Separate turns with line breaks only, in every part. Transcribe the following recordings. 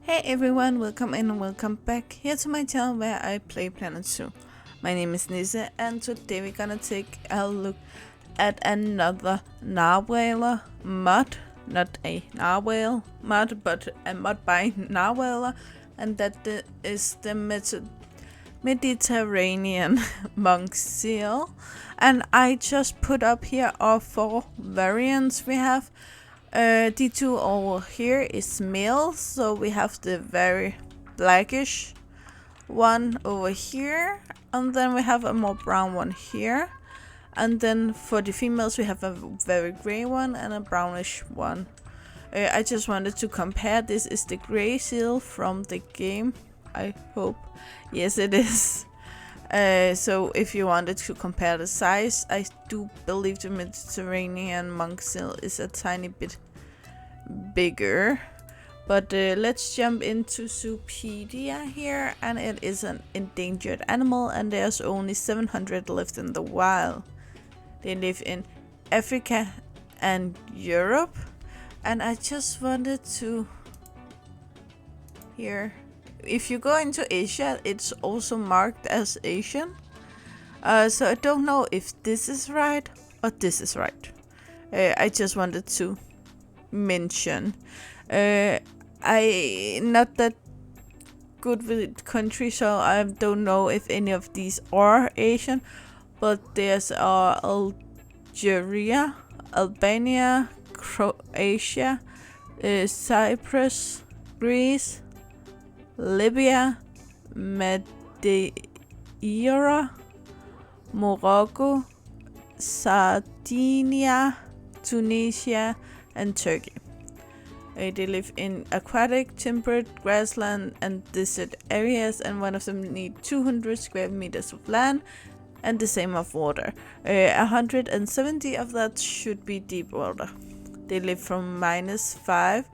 Hey everyone, welcome in and welcome back here to my channel where I play Planet Zoo. My name is Nisse and today we're gonna take a look at another Narwhaler mod. Not a narwhal mod, but a mod by Narwhaler, and that is the Mediterranean monk seal. And I just put up here our 4 variants we have. The two over here is male, so we have the very blackish one over here, and then we have a more brown one here, and then for the females we have a very gray one and a brownish one. I just wanted to compare. This is the gray seal from the game, I hope. Yes, it is. So if you wanted to compare the size, I do believe the Mediterranean monk seal is a tiny bit bigger. But let's jump into Zoopedia here, and it is an endangered animal and there's only 700 left in the wild. They live in Africa and Europe, and I just wanted to here. If you go into Asia, it's also marked as Asian. So I don't know if this is right or this is right. I just wanted to mention. I not that good with country, so I don't know if any of these are Asian. But there's Algeria, Albania, Croatia, Cyprus, Greece, Libya, Madeira, Morocco, Sardinia, Tunisia, and Turkey. They live in aquatic, temperate, grassland, and desert areas, and one of them need 200 square meters of land and the same of water. 170 of that should be deep water. They live from -5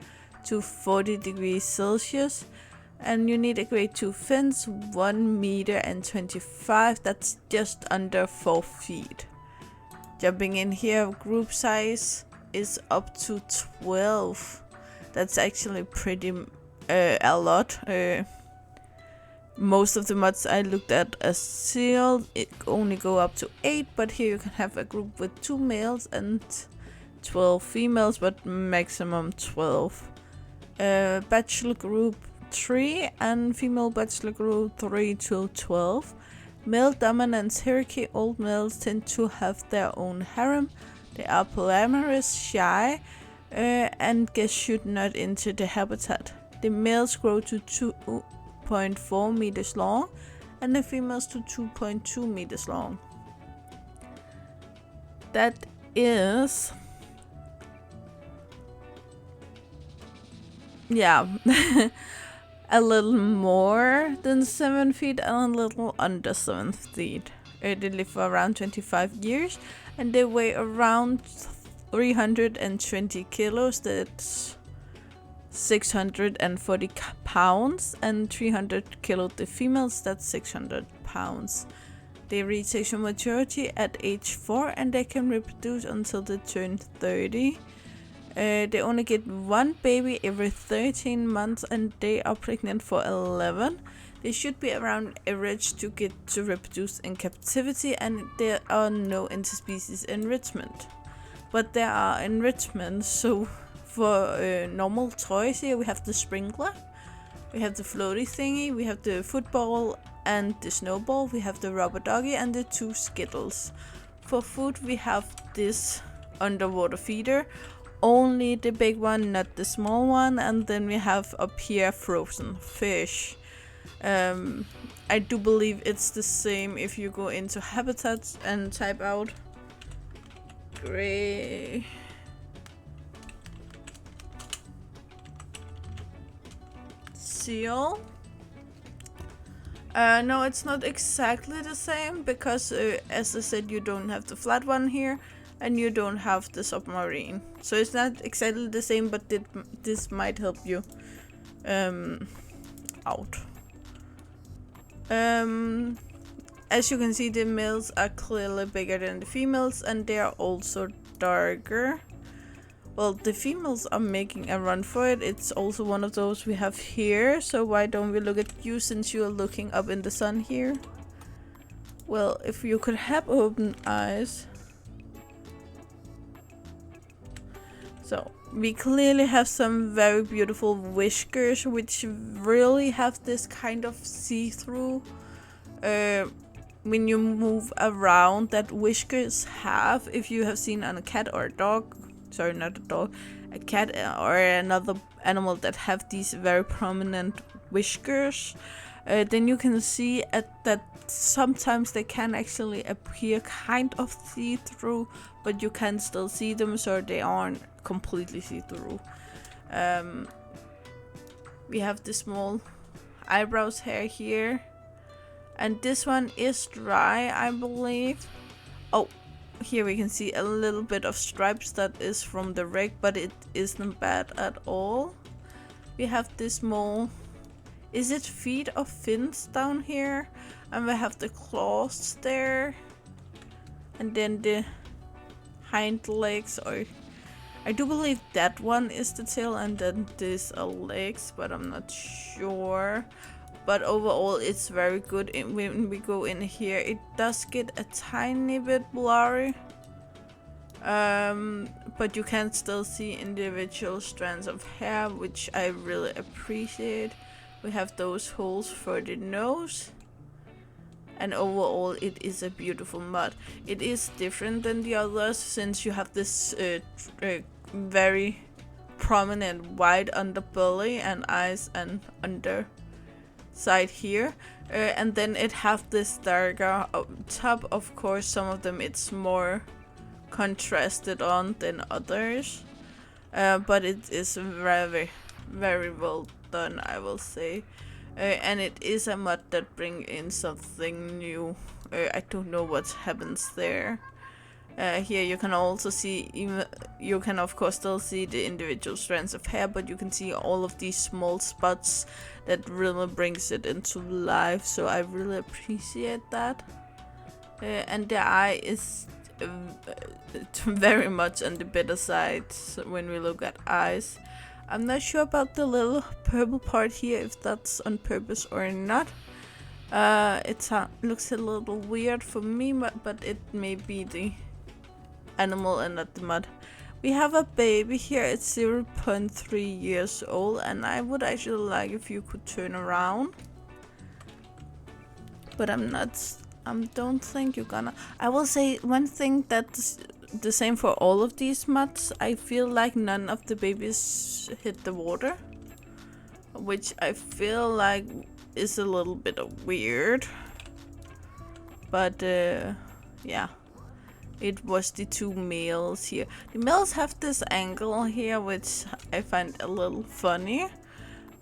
to 40 degrees Celsius. And you need a grade 2 fence, 1 meter and 25, that's just under 4 feet. Jumping in here, group size is up to 12. That's actually pretty a lot. Most of the mods I looked at as sealed, it only go up to 8, but here you can have a group with 2 males and 12 females, but maximum 12. Bachelor group 3 and female bachelor group 3 to 12. Male dominance hierarchy, old males tend to have their own harem. They are polyamorous, shy, and guests should not enter the habitat. The males grow to 2.4 meters long and the females to 2.2 meters long. That is... yeah. A little more than 7 feet and a little under 7 feet. They live for around 25 years and they weigh around 320 kilos. That's 640 pounds, and 300 kilos the females, that's 600 pounds. They reach sexual maturity at age 4 and they can reproduce until they turn 30. They only get 1 baby every 13 months and they are pregnant for 11. They should be around average to get to reproduce in captivity, and there are no interspecies enrichment. But there are enrichments, so for normal toys here we have the sprinkler, we have the floaty thingy, we have the football and the snowball, we have the rubber doggy and the 2 skittles. For food we have this underwater feeder, only the big one, not the small one, and then we have up here frozen fish. I do believe it's the same if you go into habitats and type out gray seal. No, it's not exactly the same because as I said, you don't have the flat one here and you don't have the submarine, so it's not exactly the same, but this might help you out. As you can see, the males are clearly bigger than the females and they are also darker. Well, the females are making a run for it. It's also one of those we have here. So why don't we look at you since you're looking up in the sun here? Well, if you could have open eyes. So we clearly have some very beautiful whiskers, which really have this kind of see-through. When you move around, that whiskers have, if you have seen on a cat or a dog, sorry, not a dog, a cat or another animal that have these very prominent whiskers, then you can see that sometimes they can actually appear kind of see-through, but you can still see them, so they aren't completely see-through. We have the small eyebrows hair here, and this one is dry, I believe. Oh, here we can see a little bit of stripes that is from the rig, but it isn't bad at all. We have this small, is it feet or fins down here? And we have the claws there. And then the hind legs, or I do believe that one is the tail and then these are legs, but I'm not sure. But overall it's very good. When we go in here, it does get a tiny bit blurry. But you can still see individual strands of hair, which I really appreciate. We have those holes for the nose. And overall it is a beautiful mud. It is different than the others since you have this very prominent white underbelly and eyes and underside here. And then it have this darker top. Of course, some of them it's more contrasted on than others. But it is very, very well done, I will say. And it is a mud that brings in something new. I don't know what happens there. Here you can also see, you can of course still see the individual strands of hair, but you can see all of these small spots that really brings it into life. So I really appreciate that. And the eye is very much on the better side when we look at eyes. I'm not sure about the little purple part here, if that's on purpose or not. It looks a little weird for me, but it may be the animal and not the mud. We have a baby here. It's 0.3 years old, and I would actually like if you could turn around. But I don't think you're gonna. I will say one thing that's the same for all of these muds. I feel like none of the babies hit the water, which I feel like is a little bit weird. But yeah, it was the two males here. The males have this angle here, which I find a little funny.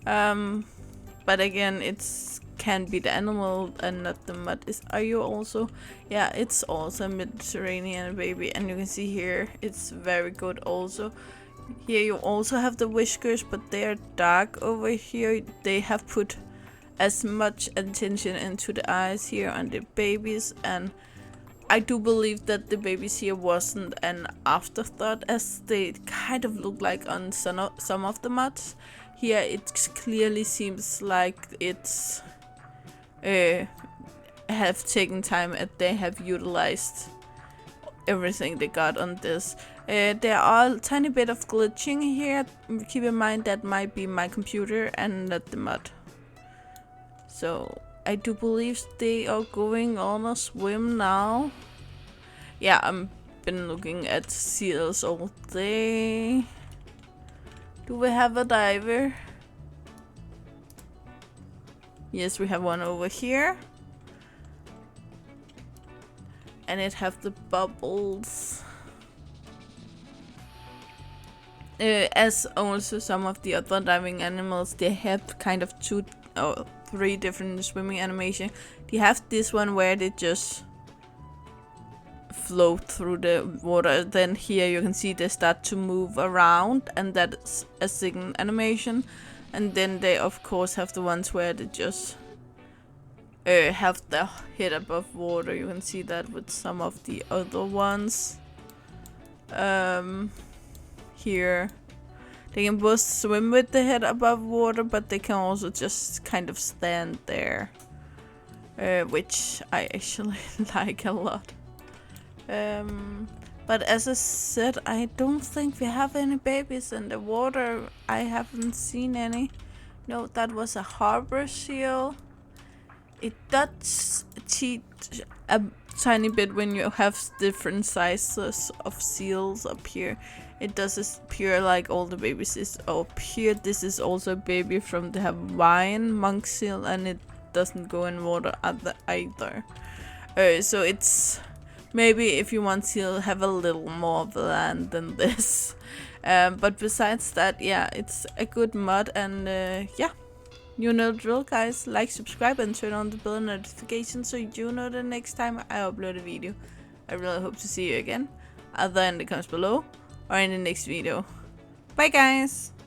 But again, it's can be the animal and not the mud. Are you also? Yeah, it's also a Mediterranean baby, and you can see here it's very good also. Here you also have the whiskers, but they are dark over here. They have put as much attention into the eyes here on the babies, and I do believe that the babies here wasn't an afterthought, as they kind of look like on some of the muds. Here it clearly seems like it's have taken time and they have utilized everything they got on this. There are a tiny bit of glitching here. Keep in mind that might be my computer and not the mud. So I do believe they are going on a swim now. Yeah, I've been looking at seals all day. Do we have a diver? Yes, we have one over here. And it have the bubbles. As also some of the other diving animals, they have kind of 2 or 3 different swimming animation. They have this one where they just float through the water. Then here you can see they start to move around, and that's a second animation. And then they of course have the ones where they just have their head above water. You can see that with some of the other ones. here. They can both swim with the head above water, but they can also just kind of stand there. Which I actually like a lot. But as I said, I don't think we have any babies in the water. I haven't seen any. No, that was a harbor seal. It does cheat a tiny bit when you have different sizes of seals up here. It does appear like all the babies is up here. This is also a baby from the Hawaiian monk seal, and it doesn't go in water either. So it's maybe if you want to have a little more of land than this. But besides that, yeah, it's a good mod, and yeah. You know the drill, guys. Like, subscribe, and turn on the bell notification so you know the next time I upload a video. I really hope to see you again, either in the comments below or in the next video. Bye, guys!